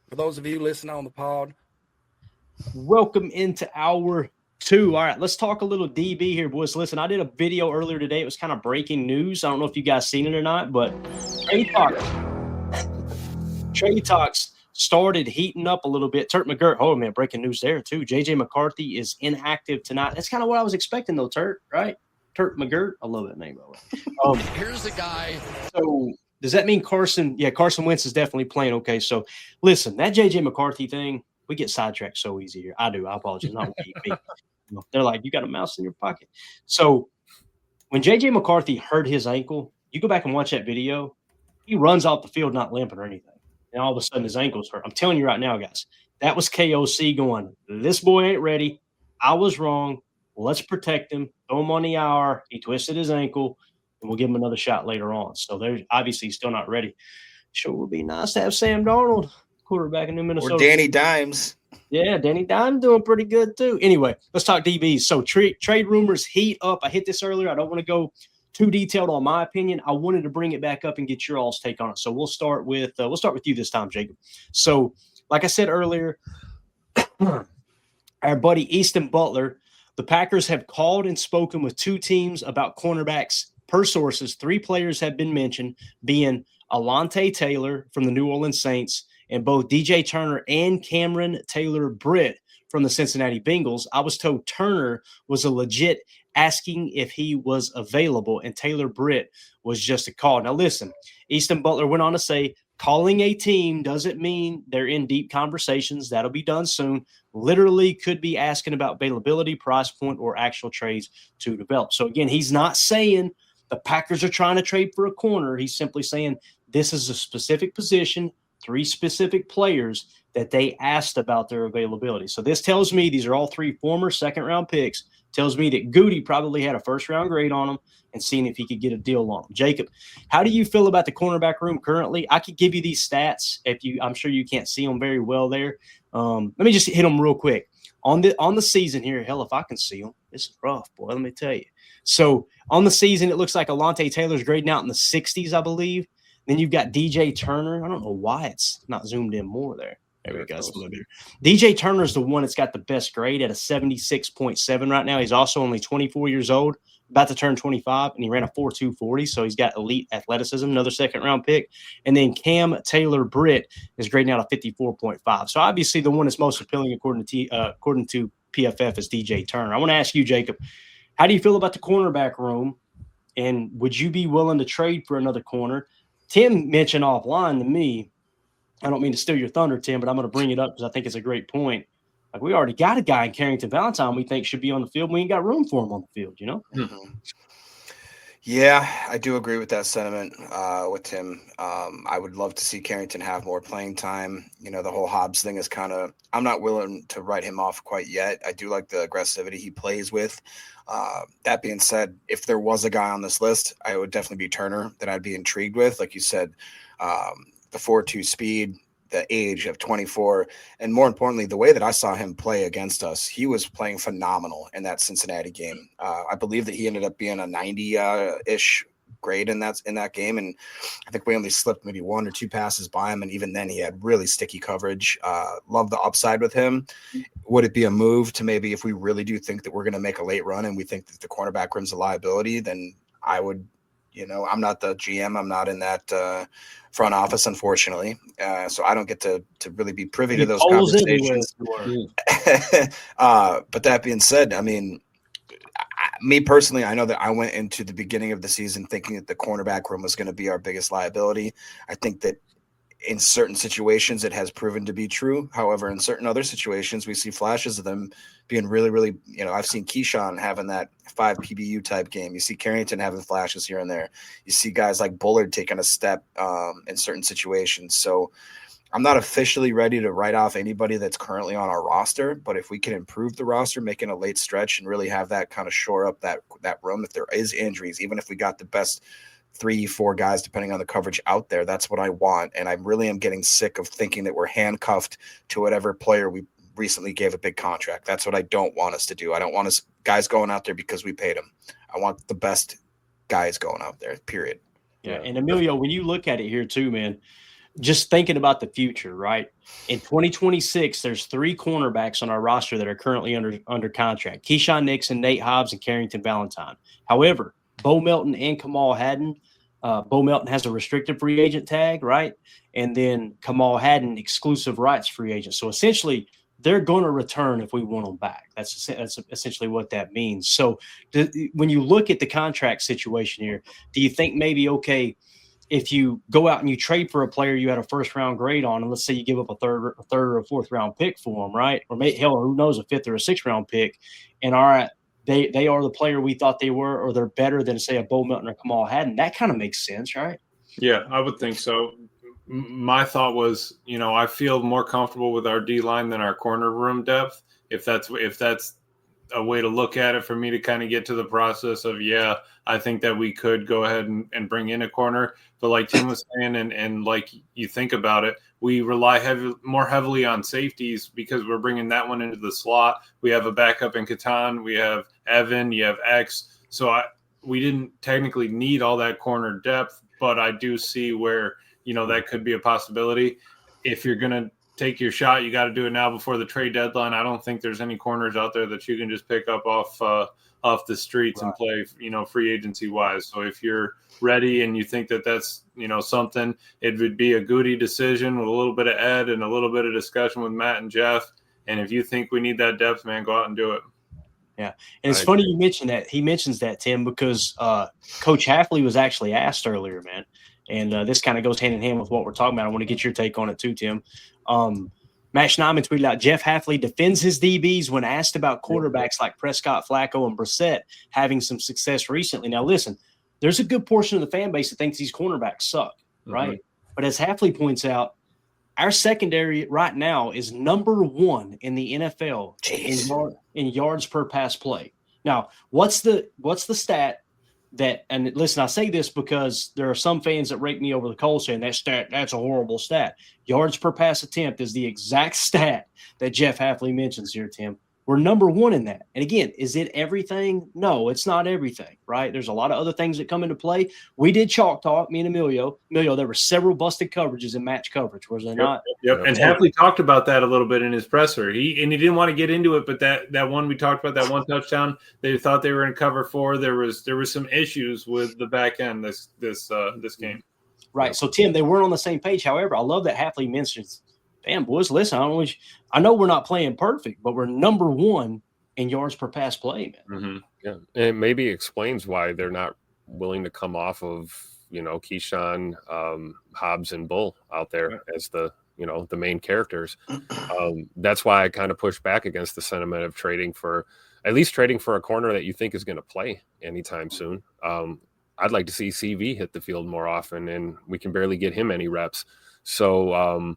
For those of you listening on the pod, Welcome into hour two. All right, let's talk a little DB here, boys. Listen, I did a video earlier today. It was kind of breaking news. I don't know if you guys seen it or not, but trade talks, trade talks started heating up a little bit. Turt McGirt, oh man, breaking news there too. JJ McCarthy is inactive tonight. That's kind of what I was expecting though, Turt, right? Turt McGirt. I love that name, by the way. Here's the guy. So does that mean Carson? Yeah, Carson Wentz is definitely playing. Okay, so listen, that JJ McCarthy thing, we get sidetracked so easy here. I do. I apologize. Not me. They're like, you got a mouse in your pocket. So when JJ McCarthy hurt his ankle, you go back and watch that video. He runs off the field not limping or anything, and all of a sudden his ankle's hurt. I'm telling you right now, guys, that was KOC going. This boy ain't ready. I was wrong. Let's protect him. Throw him on the IR. He twisted his ankle, and we'll give him another shot later on. So there's obviously he's still not ready. Sure would be nice to have Sam Darnold, quarterback in New Minnesota. Or Danny Dimes. Yeah, Danny Dimes doing pretty good too. Anyway, let's talk DBs. So trade rumors heat up. I hit this earlier. I don't want to go too detailed on my opinion. I wanted to bring it back up and get your all's take on it. So we'll start with you this time, Jacob. So, like I said earlier, our buddy Easton Butler, the Packers have called and spoken with two teams about cornerbacks. Per sources, 3 players have been mentioned, being Alontae Taylor from the New Orleans Saints and both DJ Turner and Cameron Taylor-Britt from the Cincinnati Bengals. I was told Turner was a legit asking if he was available, and Taylor-Britt was just a call. Now, listen, Easton Butler went on to say, calling a team doesn't mean they're in deep conversations. That'll be done soon. Literally could be asking about availability, price point, or actual trades to develop. So, again, he's not saying the Packers are trying to trade for a corner. He's simply saying this is a specific position, 3 specific players that they asked about their availability. So this tells me these are all 3 former second-round picks. Tells me that Goody probably had a first-round grade on them and seeing if he could get a deal on them. Jacob, how do you feel about the cornerback room currently? I could give you these stats. I'm sure you can't see them very well there. Let me just hit them real quick. On the season here, hell, if I can see them, this is rough, boy, let me tell you. So on the season, it looks like Alontae Taylor's grading out in the 60s, I believe. Then you've got DJ Turner. I don't know why it's not zoomed in more there. There we go. It's a little better. DJ Turner's the one that's got the best grade at a 76.7 right now. He's also only 24 years old, about to turn 25, and he ran a 4.240, so he's got elite athleticism, another second-round pick. And then Cam Taylor-Britt is grading out a 54.5. So obviously the one that's most appealing according to PFF is DJ Turner. I want to ask you, Jacob, how do you feel about the cornerback room, and would you be willing to trade for another corner? Tim mentioned offline to me, I don't mean to steal your thunder, Tim, but I'm going to bring it up because I think it's a great point. Like, we already got a guy in Carrington Valentine we think should be on the field. We ain't got room for him on the field, you know? Mm-hmm. Yeah, I do agree with that sentiment with Tim. I would love to see Carrington have more playing time. You know, the whole Hobbs thing is kind of – I'm not willing to write him off quite yet. I do like the aggressivity he plays with. That being said, if there was a guy on this list, I would definitely be Turner that I'd be intrigued with. Like you said, the 4.2 speed, the age of 24, and more importantly, the way that I saw him play against us, he was playing phenomenal in that Cincinnati game. I believe that he ended up being a 90-ish grade in that game, and I think we only slipped maybe 1 or 2 passes by him, and even then he had really sticky coverage. Love the upside with him. Would it be a move to maybe, if we really do think that we're going to make a late run and we think that the cornerback room's a liability, then I would, I'm not the GM. I'm not in that front office, unfortunately. So I don't get to really be privy to those conversations. But that being said, I mean, me personally, I know that I went into the beginning of the season thinking that the cornerback room was going to be our biggest liability. I think that in certain situations, it has proven to be true. However, in certain other situations, we see flashes of them being really, really, I've seen Keyshawn having that 5 PBU type game. You see Carrington having flashes here and there. You see guys like Bullard taking a step in certain situations. So I'm not officially ready to write off anybody that's currently on our roster, but if we can improve the roster, making a late stretch and really have that kind of shore up that room, if there is injuries, even if we got the best 3-4 guys, depending on the coverage out there, that's what I want. And I really am getting sick of thinking that we're handcuffed to whatever player we recently gave a big contract. That's what I don't want us to do. I don't want us guys going out there because we paid them. I want the best guys going out there, period. Yeah. And Emilio, when you look at it here too, man, just thinking about the future, right? In 2026, there's 3 cornerbacks on our roster that are currently under contract: Keyshawn Nixon, Nate Hobbs, and Carrington Valentine. However, Bo Melton and Kamal Hadden, Bo Melton has a restricted free agent tag, right? And then Kamal Hadden, exclusive rights free agent. So essentially, they're going to return if we want them back. That's essentially what that means. So when you look at the contract situation here, do you think maybe, okay, if you go out and you trade for a player you had a first round grade on, and let's say you give up a third or a fourth round pick for them, right? Or maybe, hell, who knows, a fifth or a sixth round pick, and all right, they are the player we thought they were, or they're better than, say, a Bo Melton or Kamal Hadden. That kind of makes sense, right? Yeah, I would think so. My thought was, I feel more comfortable with our D line than our corner room depth. If that's a way to look at it for me to kind of get to the process of, I think that we could go ahead and bring in a corner. But like Tim was saying, and like you think about it, we rely more heavily on safeties because we're bringing that one into the slot. We have a backup in Catan. We have Evan. You have X. So we didn't technically need all that corner depth, but I do see where, that could be a possibility. If you're going to take your shot, you got to do it now before the trade deadline. I don't think there's any corners out there that you can just pick up off the streets and play, free agency wise. So if you're ready and you think that that's, something, it would be a Goody decision with a little bit of Ed and a little bit of discussion with Matt and Jeff. And if you think we need that depth, man, go out and do it. Yeah. And it's funny you mentioned that. He mentions that, Tim, because Coach Hafley was actually asked earlier, man. And this kind of goes hand in hand with what we're talking about. I want to get your take on it too, Tim. Matt Schneidman tweeted out, Jeff Hafley defends his DBs when asked about quarterbacks like Prescott, Flacco, and Brissett having some success recently. Now, listen, there's a good portion of the fan base that thinks these cornerbacks suck, right? Mm-hmm. But as Hafley points out, our secondary right now is number 1 in the NFL in yards per pass play. Now, what's the stat that, and listen, I say this because there are some fans that rake me over the coals saying that's a horrible stat. Yards per pass attempt is the exact stat that Jeff Hafley mentions here, Tim. We're number 1 in that. And again, is it everything? No, it's not everything, right? There's a lot of other things that come into play. We did chalk talk, me and Emilio. There were several busted coverages in match coverage, was there not? Yep. And Hafley talked about that a little bit in his presser. He didn't want to get into it, but that one we talked about, that one touchdown, they thought they were in cover 4. There was some issues with the back end this game. Right. So Tim, they weren't on the same page. However, I love that Hafley mentions, damn, boys, listen, I know we're not playing perfect, but we're number 1 in yards per pass play, man. Mm-hmm. Yeah. And it maybe explains why they're not willing to come off of, Keyshawn, Hobbs, and Bull out there as the main characters. That's why I kind of push back against the sentiment of trading for a corner that you think is going to play anytime soon. I'd like to see CV hit the field more often, and we can barely get him any reps. So,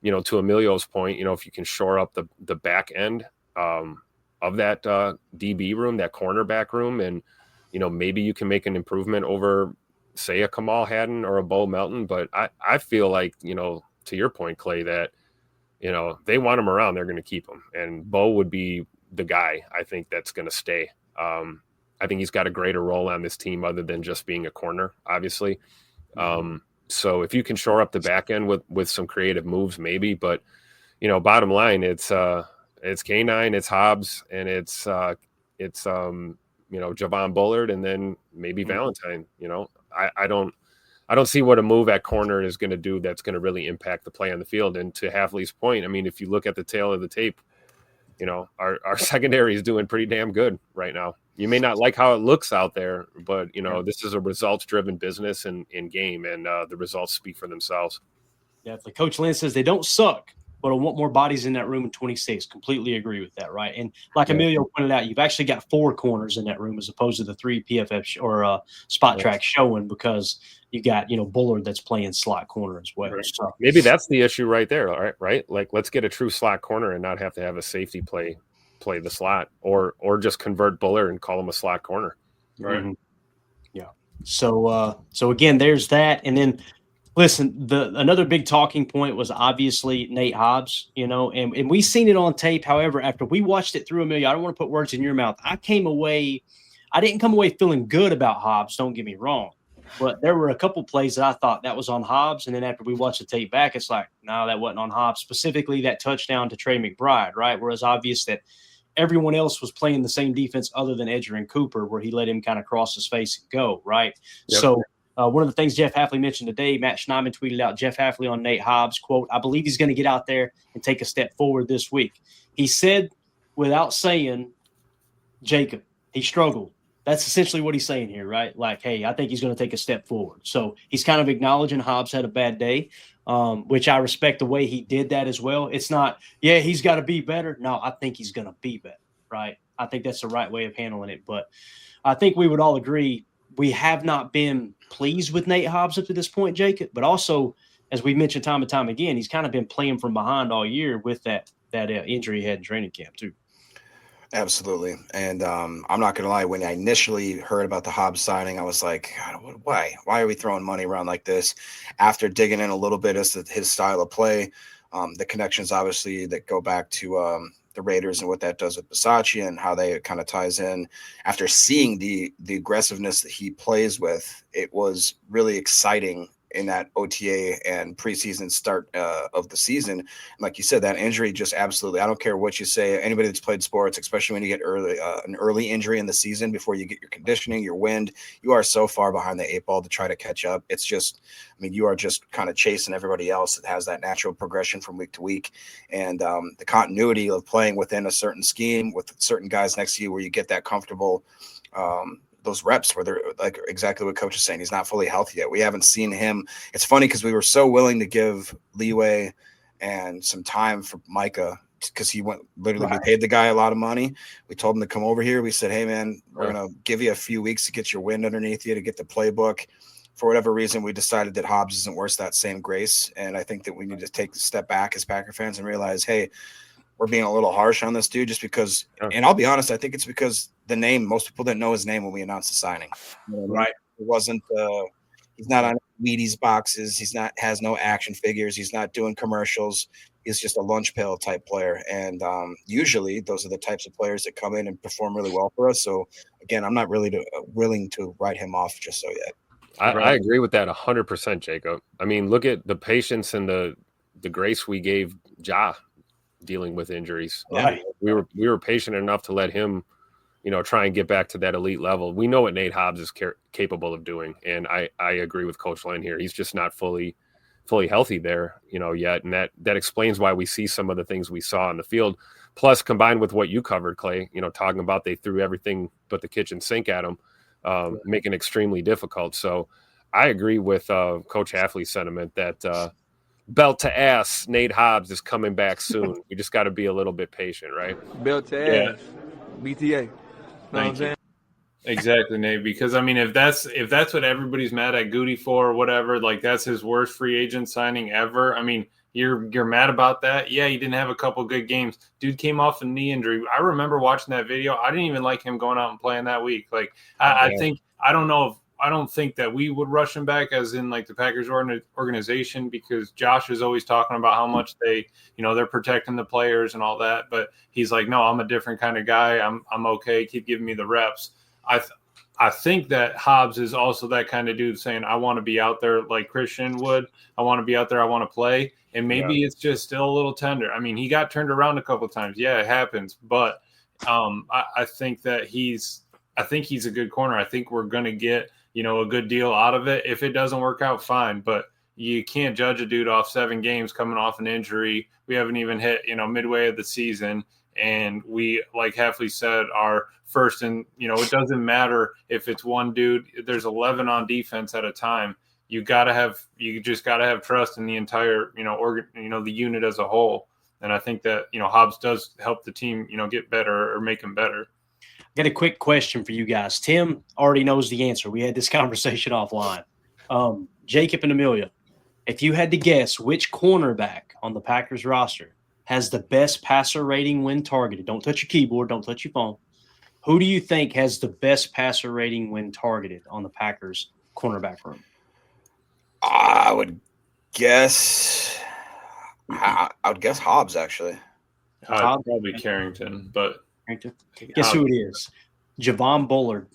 to Emilio's point, if you can shore up the back end of that DB room, that cornerback room, and, maybe you can make an improvement over, say, a Kamal Hadden or a Bo Melton. But I feel like, to your point, Clay, that, they want him around, they're going to keep him. And Bo would be the guy, I think, that's going to stay. I think he's got a greater role on this team other than just being a corner, obviously. So if you can shore up the back end with some creative moves, maybe, but bottom line, it's K9, it's Hobbs, and it's Javon Bullard, and then maybe Valentine. I don't see what a move at corner is going to do that's going to really impact the play on the field. And to Hafley's point, I mean, if you look at the tail of the tape, our secondary is doing pretty damn good right now. You may not like how it looks out there, but, this is a results-driven business and game, and the results speak for themselves. Yeah, if Coach Lynn says they don't suck, but I want more bodies in that room in 26. Completely agree with that, right? And like Emilio pointed out, you've actually got 4 corners in that room as opposed to the 3 PFF or spot track showing, because you got, Bullard that's playing slot corner as well. Right. So maybe that's the issue right there, all right? Like, let's get a true slot corner and not have to have a safety play the slot, or just convert Bullard and call him a slot corner. Right. Mm-hmm. Yeah. So again, there's that. And then listen, another big talking point was obviously Nate Hobbs, and we seen it on tape. However, after we watched it through, Amelia, I don't want to put words in your mouth. I didn't come away feeling good about Hobbs. Don't get me wrong. But there were a couple plays that I thought that was on Hobbs, and then after we watched the tape back, it's like, no, that wasn't on Hobbs. Specifically, that touchdown to Trey McBride, right? Where it's obvious that everyone else was playing the same defense other than Edgerrin Cooper, where he let him kind of cross his face and go, right? Yep. So one of the things Jeff Hafley mentioned today, Matt Schneidman tweeted out Jeff Hafley on Nate Hobbs, quote, I believe he's going to get out there and take a step forward this week. He said, without saying, Jacob, he struggled. That's essentially what he's saying here, right? Like, hey, I think he's going to take a step forward. So he's kind of acknowledging Hobbs had a bad day, which I respect the way he did that as well. It's not, yeah, he's got to be better. No, I think he's going to be better, right? I think that's the right way of handling it. But I think we would all agree we have not been pleased with Nate Hobbs up to this point, Jacob. But also, as we mentioned time and time again, he's kind of been playing from behind all year with that injury he had in training camp too. Absolutely. And I'm not going to lie, when I initially heard about the Hobbs signing, I was like, God, why? Why are we throwing money around like this? After digging in a little bit as to his style of play, the connections obviously that go back to the Raiders and what that does with Bisaccia and how they kind of ties in. After seeing the aggressiveness that he plays with, it was really exciting in that OTA and preseason start of the season. And like you said, that injury just absolutely, I don't care what you say, anybody that's played sports, especially when you get an early injury in the season before you get your conditioning, your wind, you are so far behind the 8 ball to try to catch up. It's just, I mean, you are just kind of chasing everybody else that has that natural progression from week to week. And the continuity of playing within a certain scheme with certain guys next to you where you get that comfortable those reps where they're like exactly what coach is saying. He's not fully healthy yet. We haven't seen him. It's funny because we were so willing to give leeway and some time for Micah because he went literally, we paid the guy a lot of money. We told him to come over here. We said, hey man, we're going to give you a few weeks to get your wind underneath you, to get the playbook. For whatever reason, we decided that Hobbs isn't worth that same grace. And I think that we need to take a step back as Packer fans and realize, hey, we're being a little harsh on this dude just because, and I'll be honest, I think it's because the name, most people didn't know his name when we announced the signing. You know what I mean? Right. It wasn't, he's not on Wheaties boxes. Has no action figures. He's not doing commercials. He's just a lunch pail type player. And usually those are the types of players that come in and perform really well for us. So again, I'm not really willing to write him off just so yet. I agree with that 100%, Jacob. I mean, look at the patience and the grace we gave Ja dealing with injuries. Right. We were patient enough to let him, try and get back to that elite level. We know what Nate Hobbs is capable of doing, and I agree with Coach Len here. He's just not fully healthy there, yet, and that explains why we see some of the things we saw on the field. Plus, combined with what you covered, Clay, talking about they threw everything but the kitchen sink at him, making it extremely difficult. So I agree with Coach Hafley's sentiment that belt to ass Nate Hobbs is coming back soon. We just got to be a little bit patient, right? Belt to ass, BTA. Thank you. Exactly, Nate. Because I mean, if that's what everybody's mad at Goody for, or whatever, like that's his worst free agent signing ever. I mean, you're mad about that? Yeah, he didn't have a couple good games. Dude came off a knee injury. I remember watching that video. I didn't even like him going out and playing that week. Like, I don't think that we would rush him back as in like the Packers organization, because Josh is always talking about how much they're protecting the players and all that. But he's like, no, I'm a different kind of guy. I'm okay. Keep giving me the reps. I think that Hobbs is also that kind of dude saying, I want to be out there like Christian would. I want to be out there. I want to play. And maybe it's just still a little tender. I mean, he got turned around a couple of times. Yeah, it happens. But I think that he's a good corner. I think we're going to get, a good deal out of it. If it doesn't work out, fine. But you can't judge a dude off 7 games coming off an injury. We haven't even hit, midway of the season. And we, like Hafley said, are first. And, it doesn't matter if it's one dude. There's 11 on defense at a time. You just got to have trust in the entire, the unit as a whole. And I think that, Hobbs does help the team, get better or make him better. Got a quick question for you guys. Tim already knows the answer. We had this conversation offline. Jacob and Amelia, if you had to guess which cornerback on the Packers roster has the best passer rating when targeted, don't touch your keyboard, don't touch your phone. Who do you think has the best passer rating when targeted on the Packers cornerback room? I would guess Hobbs, actually. Probably Carrington, but Guess who it is? Javon Bullard.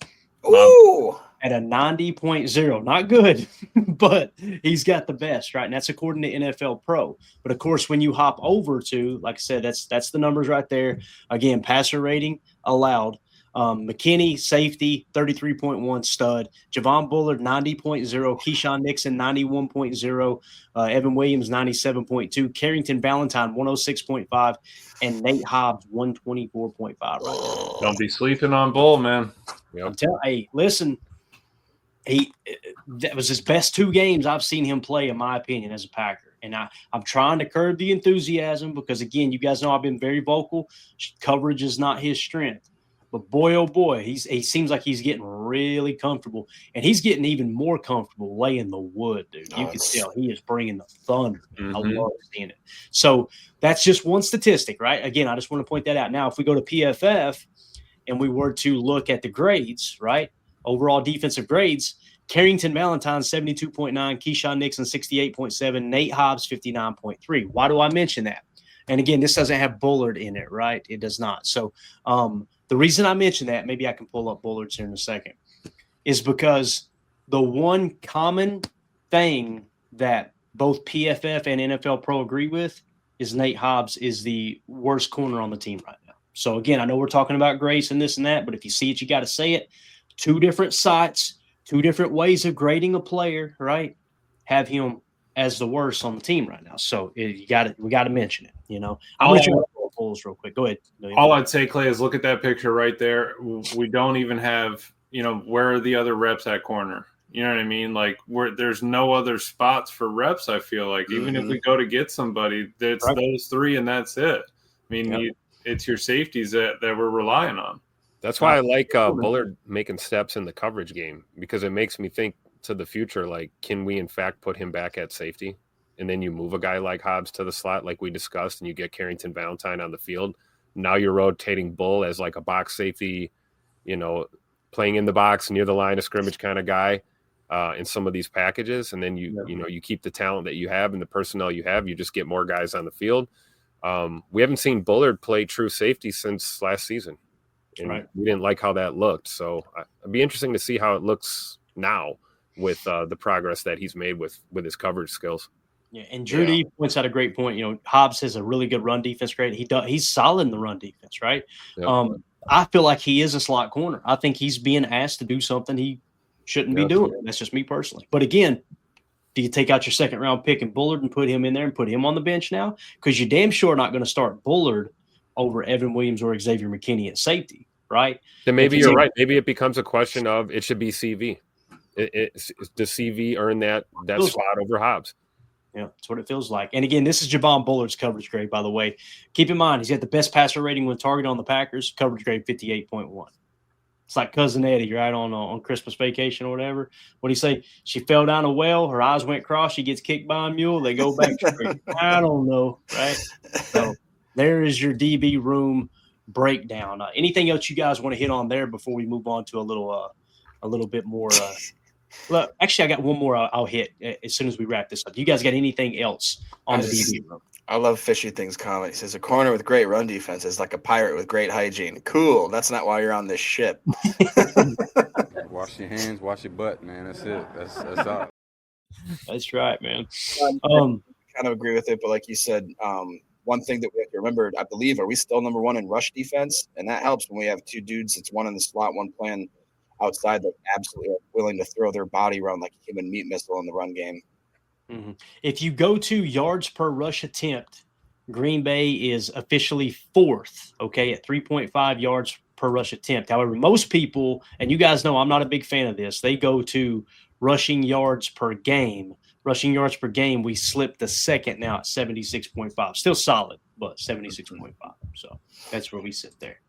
Ooh. At a 90.0. Not good, but he's got the best, right? And that's according to NFL Pro. But of course, when you hop over to, like I said, that's the numbers right there. Again, passer rating allowed. McKinney, safety, 33.1 stud. Javon Bullard, 90.0. Keyshawn Nixon, 91.0. Evan Williams, 97.2. Carrington Valentine, 106.5. And Nate Hobbs, 124.5 right now. Don't be sleeping on Bull, man. Yep. I'm telling, hey, listen, that was his best 2 games I've seen him play, in my opinion, as a Packer. And I'm trying to curb the enthusiasm because, again, you guys know I've been very vocal. Coverage is not his strength. But boy, oh boy, he seems like he's getting really comfortable. And he's getting even more comfortable laying the wood, dude. You can tell he is bringing the thunder. I love seeing it. So that's just one statistic, right? Again, I just want to point that out. Now, if we go to PFF and we were to look at the grades, right, overall defensive grades, Carrington Valentine, 72.9, Keyshawn Nixon, 68.7, Nate Hobbs, 59.3. Why do I mention that? And again, this doesn't have Bullard in it, right? It does not. So the reason I mention that, maybe I can pull up Bullard's here in a second, is because the one common thing that both PFF and NFL Pro agree with is Nate Hobbs is the worst corner on the team right now. So again, I know we're talking about grace and this and that, but if you see it, you got to say it. 2 different sites, 2 different ways of grading a player, right? Have him as the worst on the team right now. So we got to mention it. You know, I'm going to try to pull polls real quick. Go ahead. All I'd say, Clay, is look at that picture right there. We don't even have, where are the other reps at corner? You know what I mean? Like, there's no other spots for reps, I feel like. Even if we go to get somebody, it's those 3 and that's it. I mean, it's your safeties that we're relying on. That's why I like Bullard making steps in the coverage game, because it makes me think to the future, like, can we in fact put him back at safety? And then you move a guy like Hobbs to the slot, like we discussed, and you get Carrington Valentine on the field. Now you're rotating Bull as like a box safety, playing in the box near the line of scrimmage kind of guy in some of these packages. And then you keep the talent that you have and the personnel you have. You just get more guys on the field. We haven't seen Bullard play true safety since last season. And we didn't like how that looked. So it'd be interesting to see how it looks now with the progress that he's made with his coverage skills. Yeah, and Drew D points out a great point. Hobbs has a really good run defense grade. He's solid in the run defense, right? Yep. I feel like he is a slot corner. I think he's being asked to do something he shouldn't be doing. That's just me personally. But again, do you take out your second-round pick and Bullard and put him in there and put him on the bench now? Because you're damn sure not going to start Bullard over Evan Williams or Xavier McKinney at safety, right? Then maybe you're right. Maybe it becomes a question of it should be CV. Does CV earn that spot over Hobbs? Yeah, that's what it feels like. And again, this is Javon Bullard's coverage grade, by the way. Keep in mind, he's got the best passer rating when targeted on the Packers, coverage grade 58.1. It's like Cousin Eddie, right, on Christmas vacation or whatever. What do you say? She fell down a well, her eyes went cross, she gets kicked by a mule, they go back straight. I don't know, right? So there is your DB room breakdown. Anything else you guys want to hit on there before we move on to a little bit more Look, actually, I got one more I'll hit as soon as we wrap this up. You guys got anything else on the DB room? I love Fishy Things comment. He says, a corner with great run defense is like a pirate with great hygiene. Cool. That's not why you're on this ship. Wash your hands, wash your butt, man. That's it. That's all. That's right, man. I kind of agree with it, but like you said, one thing that we have to remember, I believe, are we still number 1 in rush defense? And that helps when we have 2 dudes. It's one in the slot, one playing outside that absolutely are willing to throw their body around like a human meat missile in the run game. Mm-hmm. If you go to yards per rush attempt, Green Bay is officially 4th, okay, at 3.5 yards per rush attempt. However, most people, and you guys know I'm not a big fan of this, they go to rushing yards per game. Rushing yards per game, we slipped the second now at 76.5. Still solid, but 76.5. So that's where we sit there.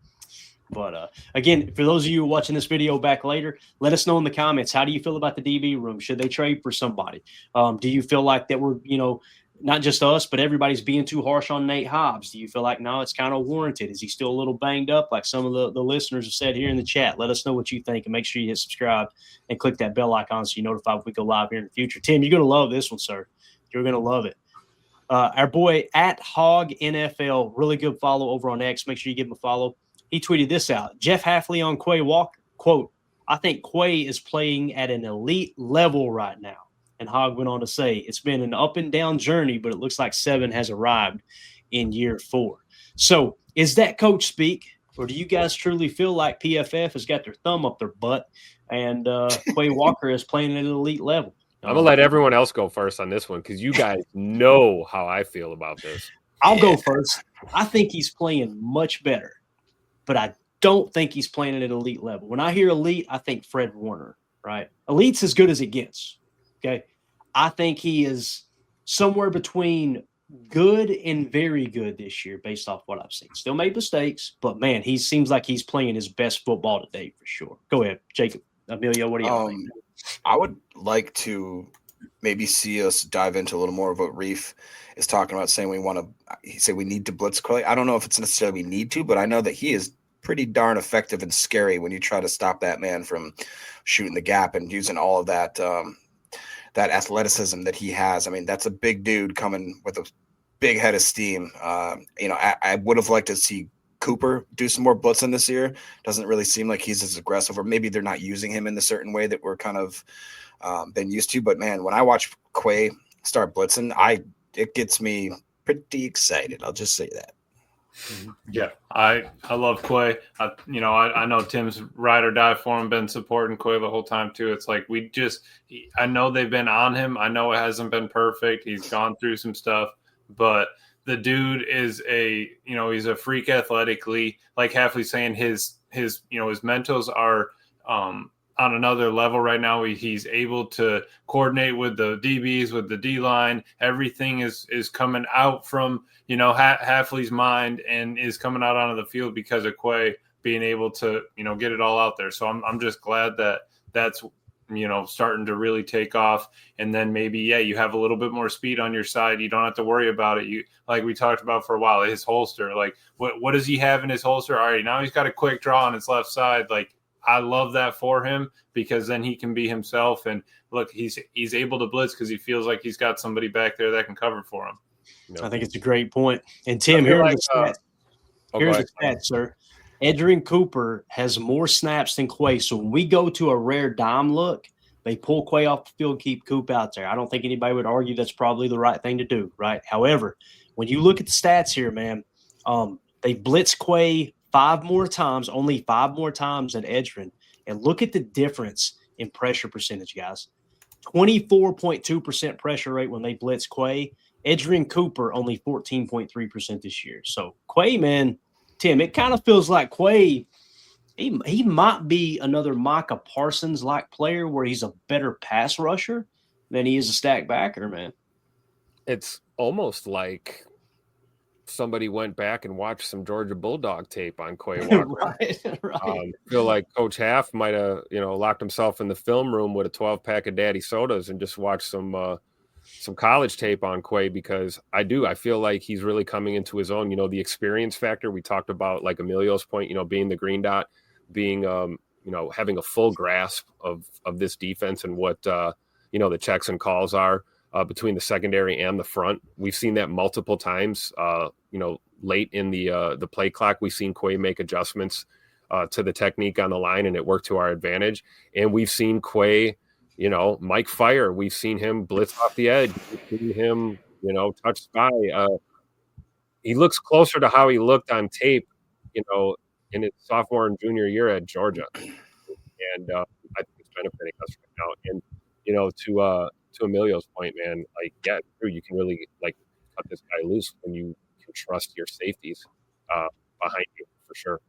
But again, for those of you watching this video back later, let us know in the comments. How do you feel about the DB room? Should they trade for somebody? Do you feel like that we're, not just us, but everybody's being too harsh on Nate Hobbs? Do you feel like, no, it's kind of warranted? Is he still a little banged up like some of the listeners have said here in the chat? Let us know what you think, and make sure you hit subscribe and click that bell icon so you're notified if we go live here in the future. Tim, you're going to love this one, sir. You're going to love it. Our boy at Hog NFL, really good follow over on X. Make sure you give him a follow. He tweeted this out. Jeff Hafley on Quay Walker, quote, I think Quay is playing at an elite level right now. And Hogg went on to say, it's been an up and down journey, but it looks like 7 has arrived in year 4. So is that coach speak, or do you guys truly feel like PFF has got their thumb up their butt and Quay Walker is playing at an elite level? I'm going to let everyone else go first on this one because you guys know how I feel about this. I'll go first. I think he's playing much better, but I don't think he's playing at an elite level. When I hear elite, I think Fred Warner, right? Elite's as good as it gets, okay? I think he is somewhere between good and very good this year based off what I've seen. Still made mistakes, but, man, he seems like he's playing his best football to date for sure. Go ahead, Jacob. Emilio, what do you think? I would like to maybe see us dive into a little more of what Reef is talking about, saying he said we need to blitz Quay. I don't know if it's necessarily we need to, but I know that he is pretty darn effective and scary when you try to stop that man from shooting the gap and using all of that that athleticism that he has. I mean, that's a big dude coming with a big head of steam. I would have liked to see Cooper do some more blitzing this year. Doesn't really seem like he's as aggressive, or maybe they're not using him in the certain way that we're kind of been used to. But man, when I watch Quay start blitzing, it gets me pretty excited. I'll just say that. Yeah, I love Quay. I know Tim's ride or die for him, been supporting Quay the whole time too. It's like I know they've been on him. I know it hasn't been perfect. He's gone through some stuff, but the dude is he's a freak athletically. Like Hafley's saying, his mentals are on another level right now. He's able to coordinate with the DBs, with the D line. Everything is coming out from Hafley's mind and is coming out onto the field because of Quay being able to get it all out there. So I'm just glad that's starting to really take off. And then maybe you have a little bit more speed on your side. You don't have to worry about it. You, like we talked about for a while, his holster. Like what does he have in his holster? All right, now he's got a quick draw on his left side. Like, I love that for him because then he can be himself. And look, he's able to blitz because he feels like he's got somebody back there that can cover for him. I think it's a great point. And Tim, here's the stats. Here's the stats, sir. Edgerrin Cooper has more snaps than Quay. So when we go to a rare dime look, they pull Quay off the field, keep Coop out there. I don't think anybody would argue that's probably the right thing to do, right? However, when you look at the stats here, man, they blitz Quay 5 more times, only 5 more times than Edgerrin. And look at the difference in pressure percentage, guys. 24.2% pressure rate when they blitz Quay. Edgerrin Cooper only 14.3% this year. So Quay, man, Tim, it kind of feels like Quay, he might be another Micah Parsons-like player where he's a better pass rusher than he is a stack backer, man. It's almost like somebody went back and watched some Georgia Bulldog tape on Quay Walker. Right. I feel like Coach Half might have, locked himself in the film room with a 12-pack of Daddy Sodas and just watched some college tape on Quay because I feel like he's really coming into his own. The experience factor we talked about, like Emilio's point, being the green dot, being having a full grasp of this defense and what the checks and calls are. Between the secondary and the front. We've seen that multiple times, late in the play clock. We've seen Quay make adjustments to the technique on the line, and it worked to our advantage. And we've seen Quay, Mike Fire. We've seen him blitz off the edge. We've seen him, touch spy. He looks closer to how he looked on tape, in his sophomore and junior year at Georgia. And I think it's benefiting us right now. And, to Emilio's point, man, you can really cut this guy loose when you can trust your safeties behind you for sure.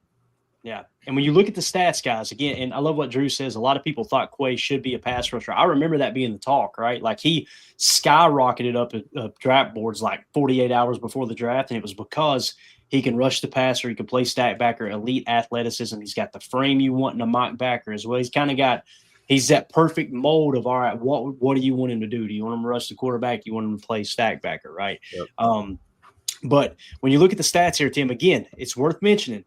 Yeah. And when you look at the stats, guys, again, and I love what Drew says, a lot of people thought Quay should be a pass rusher. I remember that being the talk, right? Like he skyrocketed up draft boards like 48 hours before the draft, and it was because he can rush the passer, he can play stack backer, elite athleticism. He's got the frame you want in a mock backer as well. He's that perfect mold of, all right, what do you want him to do? Do you want him to rush the quarterback? Do you want him to play stack backer, right? Yep. But when you look at the stats here, Tim, again, it's worth mentioning,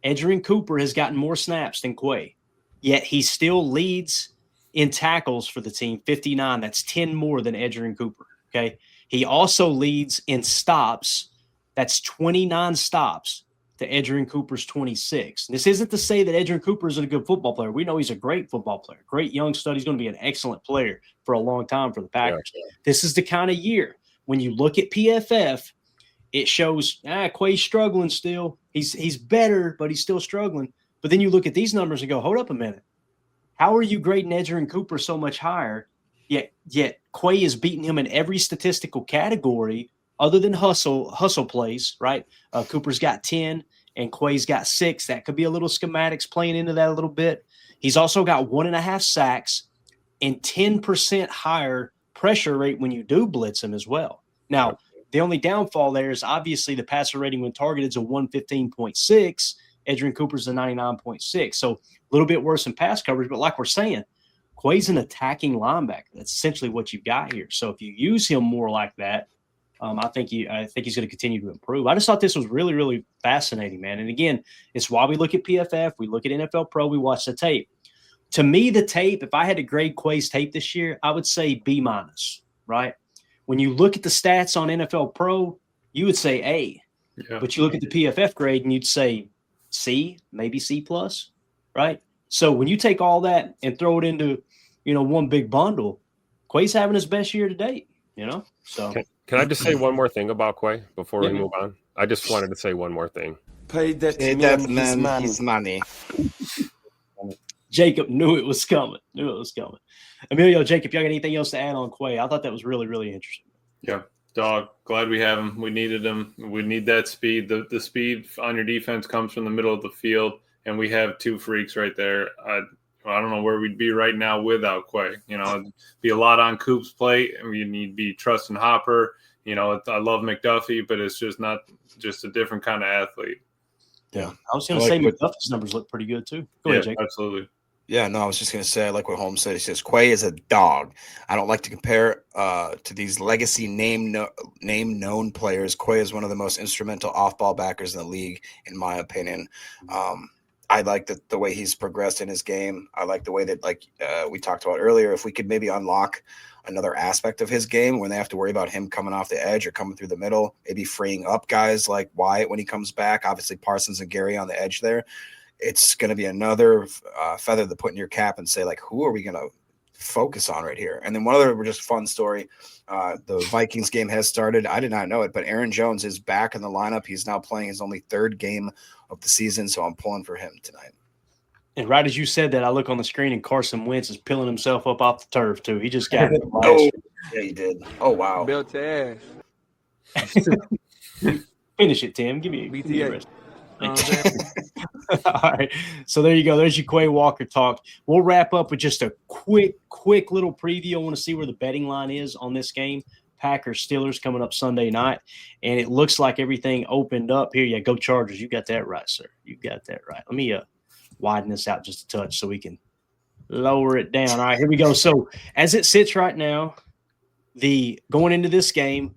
Edgerrin Cooper has gotten more snaps than Quay, yet he still leads in tackles for the team, 59. That's 10 more than Edgerrin Cooper, okay? He also leads in stops. That's 29 stops. to Edgerrin Cooper's 26. This isn't to say that Edgerrin Cooper isn't a good football player. We know he's a great football player, great young stud. He's going to be an excellent player for a long time for the Packers. Yeah. This is the kind of year when you look at PFF, it shows Quay's struggling still. He's better, but he's still struggling. But then you look at these numbers and go, hold up a minute. How are you grading Edgerrin Cooper so much higher? Yet Quay is beating him in every statistical category other than hustle plays, right? Cooper's got 10 and Quay's got 6. That could be a little schematics playing into that a little bit. He's also got 1.5 sacks and 10% higher pressure rate when you do blitz him as well. Now, the only downfall there is obviously the passer rating when targeted is a 115.6. Edgerrin Cooper's a 99.6. So a little bit worse in pass coverage, but like we're saying, Quay's an attacking linebacker. That's essentially what you've got here. So if you use him more like that, I think he's going to continue to improve. I just thought this was really, really fascinating, man. And again, it's why we look at PFF, we look at NFL Pro, we watch the tape. To me, the tape, if I had to grade Quay's tape this year, I would say B-, right? When you look at the stats on NFL Pro, you would say A. Yeah. But you look at the PFF grade and you'd say C, maybe C+, right? So when you take all that and throw it into, one big bundle, Quay's having his best year to date, So Can I just say one more thing about Quay before we move on? I just wanted to say one more thing. Pay that man his money. Jacob knew it was coming. Emilio, Jacob, y'all got anything else to add on Quay? I thought that was really, really interesting. Yeah, dog. Glad we have him. We needed him. We need that speed. The speed on your defense comes from the middle of the field, and we have 2 freaks right there. I don't know where we'd be right now without Quay. It'd be a lot on Coop's plate, and we need to be trusting Hopper. I love McDuffie, but it's just not just a different kind of athlete. Yeah, I was going to say McDuffie's numbers look pretty good too. Go ahead, Jake. Absolutely. Yeah, no, I was just going to say, I like what Holmes said. He says, Quay is a dog. I don't like to compare to these legacy name-known players. Quay is one of the most instrumental off-ball backers in the league, in my opinion. I like the way he's progressed in his game. I like the way that, we talked about earlier, if we could maybe unlock another aspect of his game when they have to worry about him coming off the edge or coming through the middle, maybe freeing up guys like Wyatt when he comes back, obviously Parsons and Gary on the edge there. It's going to be another feather to put in your cap and say, who are we going to focus on right here? And then one other just fun story. The Vikings game has started. I did not know it, but Aaron Jones is back in the lineup. He's now playing his only 3rd game of the season, so I'm pulling for him tonight. And right as you said that, I look on the screen and Carson Wentz is peeling himself up off the turf too. He just got it. Yeah, he did. Oh, wow. Built ass. Finish it, Tim. Give me a rest. All right. So there you go. There's your Quay Walker talk. We'll wrap up with just a quick little preview. I want to see where the betting line is on this game. Packers Steelers coming up Sunday night. And it looks like everything opened up here. Yeah, go Chargers. You got that right, sir. You got that right. Let me widen this out just a touch so we can lower it down. All right, here we go. So as it sits right now, going into this game,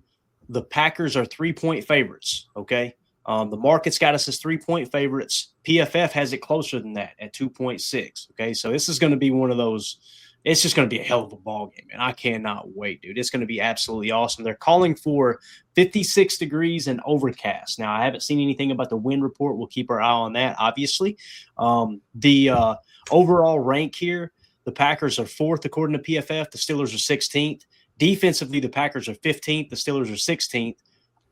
the Packers are 3-point favorites, okay? The market's got us as 3-point favorites. PFF has it closer than that at 2.6. Okay, so this is going to be one of those. It's just going to be a hell of a ball game, and I cannot wait, dude. It's going to be absolutely awesome. They're calling for 56 degrees and overcast. Now, I haven't seen anything about the wind report. We'll keep our eye on that, obviously. The overall rank here, the Packers are 4th according to PFF. The Steelers are 16th. Defensively, the Packers are 15th. The Steelers are 16th.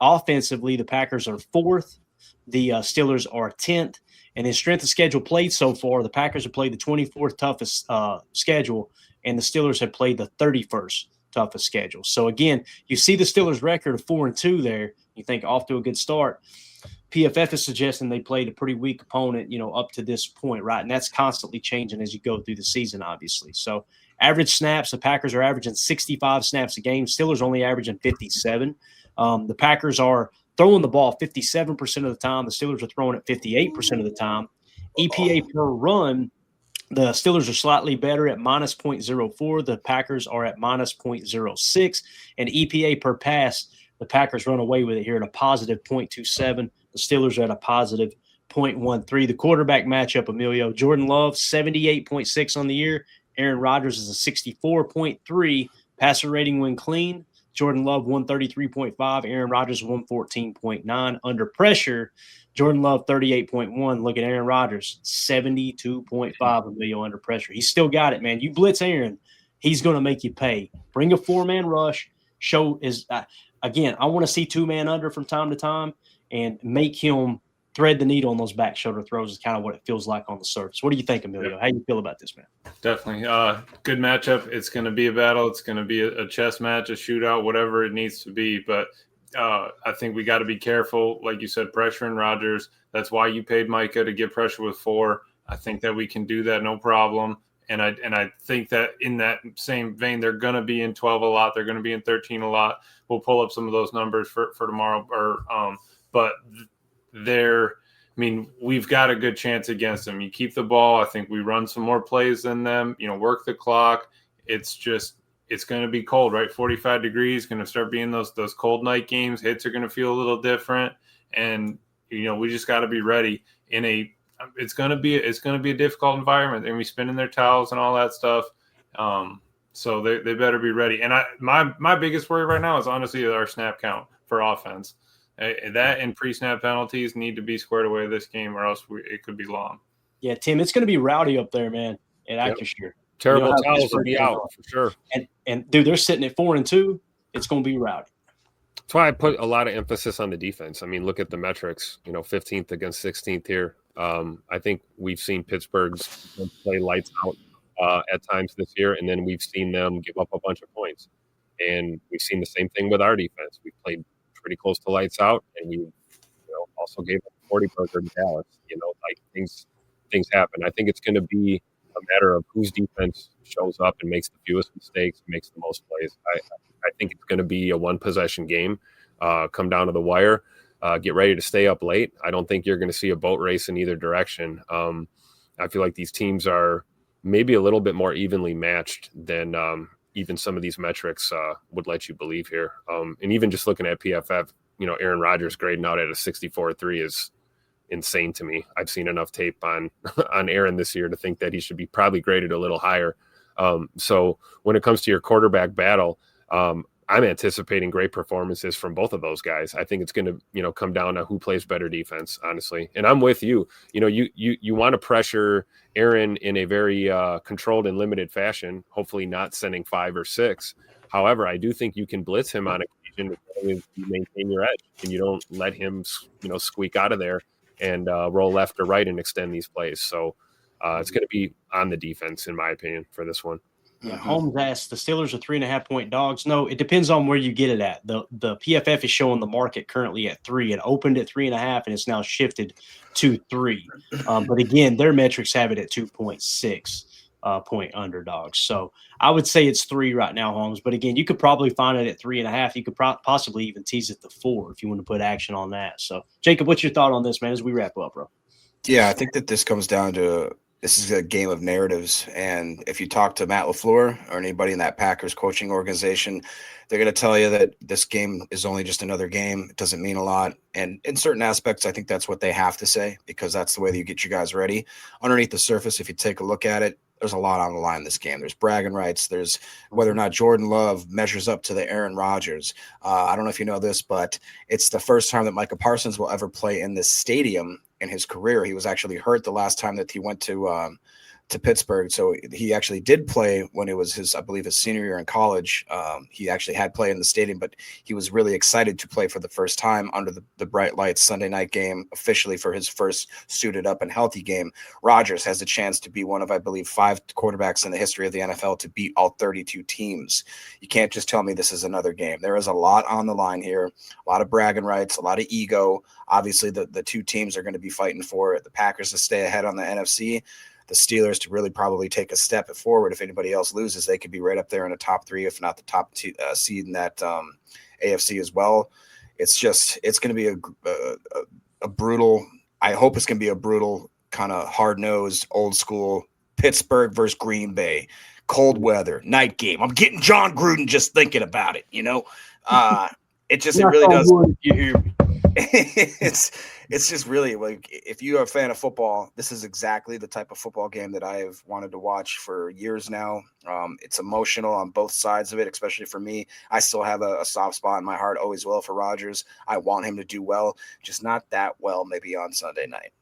Offensively, the Packers are 4th. The Steelers are 10th. And in strength of schedule played so far, the Packers have played the 24th toughest schedule, and the Steelers have played the 31st toughest schedule. So, again, you see the Steelers' record of 4-2 there. You think off to a good start. PFF is suggesting they played a pretty weak opponent, up to this point, right? And that's constantly changing as you go through the season, obviously. So, average snaps, the Packers are averaging 65 snaps a game. Steelers only averaging 57. The Packers are throwing the ball 57% of the time. The Steelers are throwing it 58% of the time. EPA per run, the Steelers are slightly better at minus 0.04. The Packers are at minus 0.06. And EPA per pass, the Packers run away with it here at a positive 0.27. The Steelers are at a positive 0.13. The quarterback matchup, Emilio, Jordan Love, 78.6 on the year. Aaron Rodgers is a 64.3. Passer rating when clean, Jordan Love 133.5, Aaron Rodgers 114.9. Under pressure, Jordan Love 38.1. Look at Aaron Rodgers 72.5 Emilio under pressure. He's still got it, man. You blitz Aaron, he's going to make you pay. Bring a 4-man rush. Show is again. I want to see 2-man under from time to time and make him thread the needle on those back shoulder throws is kind of what it feels like on the surface. What do you think, Emilio? Yeah. How do you feel about this, man? Definitely. Good matchup. It's going to be a battle. It's going to be a chess match, a shootout, whatever it needs to be. But I think we got to be careful. Like you said, pressuring Rodgers. That's why you paid Micah to get pressure with 4. I think that we can do that, no problem. And I think that in that same vein, they're going to be in 12 a lot. They're going to be in 13 a lot. We'll pull up some of those numbers for tomorrow. But we've got a good chance against them. You keep the ball. I think we run some more plays than them, work the clock. It's going to be cold, right? 45 degrees, going to start being those cold night games. Hits are going to feel a little different. And, we just got to be ready it's going to be a difficult environment. They're going to be spinning their towels and all that stuff. So they better be ready. And my biggest worry right now is honestly our snap count for offense. That and pre-snap penalties need to be squared away this game, or else it could be long. Yeah, Tim, it's going to be rowdy up there, man. At Acrisure, terrible towels will be out for sure. And dude, they're sitting at 4-2. It's going to be rowdy. That's why I put a lot of emphasis on the defense. I mean, look at the metrics. 15th against 16th here. I think we've seen Pittsburgh's play lights out at times this year, and then we've seen them give up a bunch of points. And we've seen the same thing with our defense. We played pretty close to lights out, and we also gave up 40 burger to Dallas. Things happen. I think it's going to be a matter of whose defense shows up and makes the fewest mistakes, makes the most plays. I think it's going to be a one-possession game, come down to the wire, get ready to stay up late. I don't think you're going to see a boat race in either direction. I feel like these teams are maybe a little bit more evenly matched than even some of these metrics would let you believe here. And even just looking at PFF, Aaron Rodgers grading out at a 64.3 is insane to me. I've seen enough tape on Aaron this year to think that he should be probably graded a little higher. So when it comes to your quarterback battle, I'm anticipating great performances from both of those guys. I think it's going to, come down to who plays better defense, honestly. And I'm with you. You want to pressure Aaron in a very controlled and limited fashion, hopefully not sending 5 or 6. However, I do think you can blitz him on occasion as long as you maintain your edge and you don't let him, squeak out of there and roll left or right and extend these plays. So it's going to be on the defense, in my opinion, for this one. Yeah, Holmes asked, the Steelers are 3.5-point dogs. No, it depends on where you get it at. The PFF is showing the market currently at 3. It opened at 3.5 and it's now shifted to 3. But again, their metrics have it at 2.6 point underdogs. So I would say it's 3 right now, Holmes. But again, you could probably find it at 3.5. You could possibly even tease it to 4 if you want to put action on that. So Jacob, what's your thought on this, man, as we wrap up, bro? Yeah, I think that this comes down to this is a game of narratives. And if you talk to Matt LaFleur or anybody in that Packers coaching organization, they're going to tell you that this game is only just another game. It doesn't mean a lot. And in certain aspects, I think that's what they have to say because that's the way that you get you guys ready. Underneath the surface, if you take a look at it, there's a lot on the line in this game. There's bragging rights. There's whether or not Jordan Love measures up to the Aaron Rodgers. I don't know if you know this, but it's the first time that Micah Parsons will ever play in this stadium in his career. He was actually hurt the last time that he went to Pittsburgh. So he actually did play when it was his senior year in college. He actually had play in the stadium, but he was really excited to play for the first time under the bright lights Sunday night game, officially for his first suited up and healthy game. Rodgers has a chance to be one of, 5 quarterbacks in the history of the NFL to beat all 32 teams. You can't just tell me this is another game. There is a lot on the line here, a lot of bragging rights, a lot of ego. Obviously, the two teams are going to be fighting for it. The Packers to stay ahead on the NFC, the Steelers to really probably take a step forward. If anybody else loses, they could be right up there in the top 3, if not the top 2 seed in that AFC as well. It's going to be a brutal. I hope it's going to be a brutal kind of hard-nosed, old-school Pittsburgh versus Green Bay, cold weather, night game. I'm getting John Gruden just thinking about it. It really does. it's just really like, if you're a fan of football, this is exactly the type of football game that I have wanted to watch for years now. It's emotional on both sides of it, especially for me. I still have a soft spot in my heart, always will, for Rodgers. I want him to do well, just not that well maybe on Sunday night.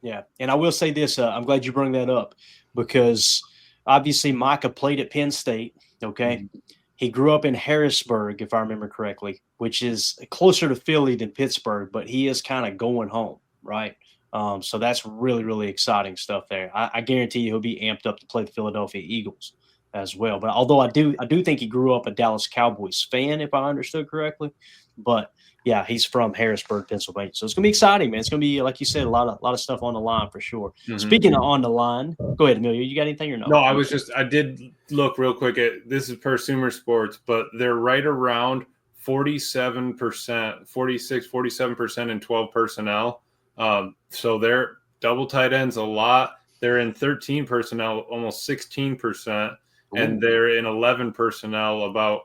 Yeah, and I will say this, I'm glad you brought that up, because obviously Micah played at Penn State, okay? Mm-hmm. He grew up in Harrisburg, if I remember correctly, which is closer to Philly than Pittsburgh, but he is kind of going home, right? So that's really, really exciting stuff there. I guarantee you he'll be amped up to play the Philadelphia Eagles as well. But although I do think he grew up a Dallas Cowboys fan, if I understood correctly. But yeah, he's from Harrisburg, Pennsylvania. So it's gonna be exciting, man. It's gonna be, like you said, a lot of stuff on the line for sure. Mm-hmm. Speaking of on the line, go ahead, Emilio. You got anything or no? No, I did look real quick at, this is per Sumer Sports, but they're right around 47%, 47% in 12 personnel. So they're double tight ends a lot. They're in 13 personnel, almost 16%, and they're in 11 personnel about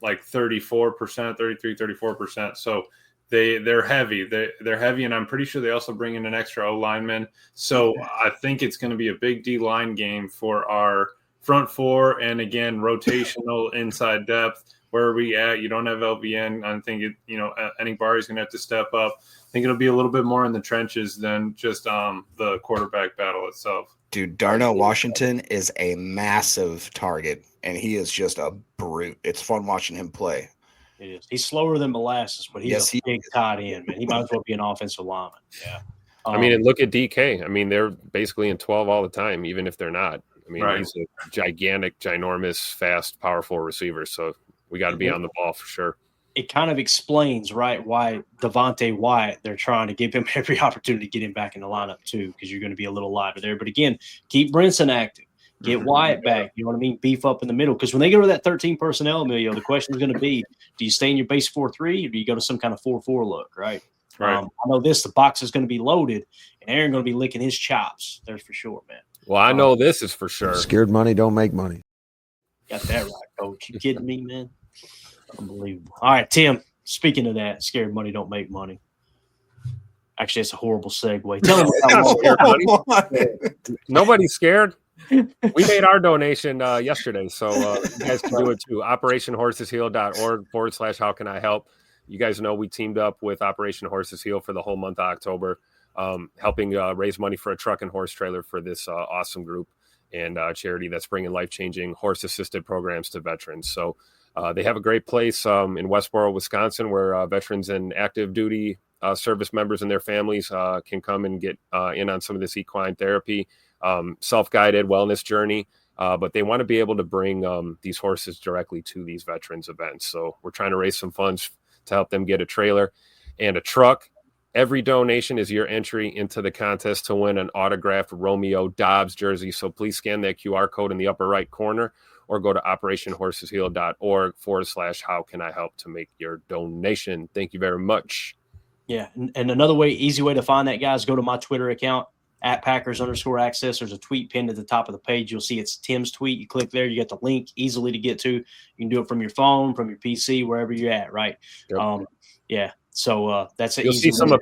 like 34%, 33, 34%. So they're heavy. They're heavy, and I'm pretty sure they also bring in an extra O lineman. So I think it's going to be a big D line game for our front four, and again, rotational inside depth. Where are we at? You don't have LVN. I think Eningbari is going to have to step up. I think it'll be a little bit more in the trenches than just the quarterback battle itself. Dude, Darnell Washington is a massive target, and he is just a brute. It's fun watching him play. It is. He's slower than molasses, but he's a big tight end, man. He might as well be an offensive lineman. Yeah. I mean, and look at DK. I mean, they're basically in 12 all the time, even if they're not. I mean, He's a gigantic, ginormous, fast, powerful receiver. So we got to be on the ball for sure. It kind of explains, right, why Devontae Wyatt, they're trying to give him every opportunity to get him back in the lineup too, because you're going to be a little lighter there. But again, keep Brinson active. Get Wyatt back. You know what I mean? Beef up in the middle. Because when they go to that 13 personnel, Emilio, the question is going to be, do you stay in your base 4-3 or do you go to some kind of 4-4 look, right? I know the box is going to be loaded, and Aaron going to be licking his chops. There's for sure, man. Well, I know this is for sure. Scared money don't make money. Got that right, Coach. You kidding me, man? Unbelievable. All right, Tim, speaking of that, scared money don't make money. Actually, it's a horrible segue. Tell them about Nobody's scared. We made our donation yesterday, so you guys can do it too. OperationHorsesHeal.org/how can I help. You guys know we teamed up with Operation Horses Heal for the whole month of October, helping raise money for a truck and horse trailer for this awesome group and charity that's bringing life-changing horse-assisted programs to veterans. So they have a great place in Westboro, Wisconsin, where veterans and active duty service members and their families can come and get in on some of this equine therapy, self-guided wellness journey. But they want to be able to bring these horses directly to these veterans events. So we're trying to raise some funds to help them get a trailer and a truck. Every donation is your entry into the contest to win an autographed Romeo Dobbs jersey. So please scan that QR code in the upper right corner or go to operationhorsesheal.org/how can I help to make your donation. Thank you very much. Yeah. And another easy way to find that, guys, go to my Twitter account at Packers_access. There's a tweet pinned at the top of the page. You'll see it's Tim's tweet. You click there, you get the link easily to get to. You can do it from your phone, from your PC, wherever you're at, right? Yep. Yeah. So that's it. You'll see some of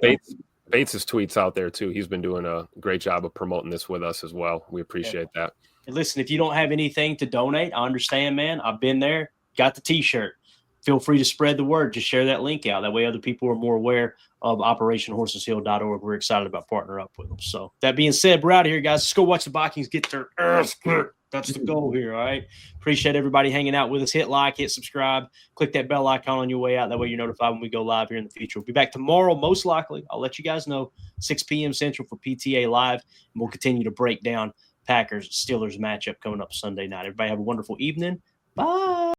Bates's tweets out there too. He's been doing a great job of promoting this with us as well. We appreciate that. And listen, if you don't have anything to donate, I understand, man. I've been there, got the T-shirt. Feel free to spread the word. Just share that link out. That way other people are more aware of OperationHorsesHeal.org. We're excited about partnering up with them. So that being said, we're out of here, guys. Let's go watch the Vikings get their ass kicked. That's the goal here, all right? Appreciate everybody hanging out with us. Hit like, hit subscribe, click that bell icon on your way out. That way you're notified when we go live here in the future. We'll be back tomorrow, most likely. I'll let you guys know, 6 p.m. Central for PTA Live, and we'll continue to break down Packers-Steelers matchup coming up Sunday night. Everybody have a wonderful evening. Bye.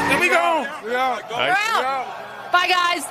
There we go. Bye, guys.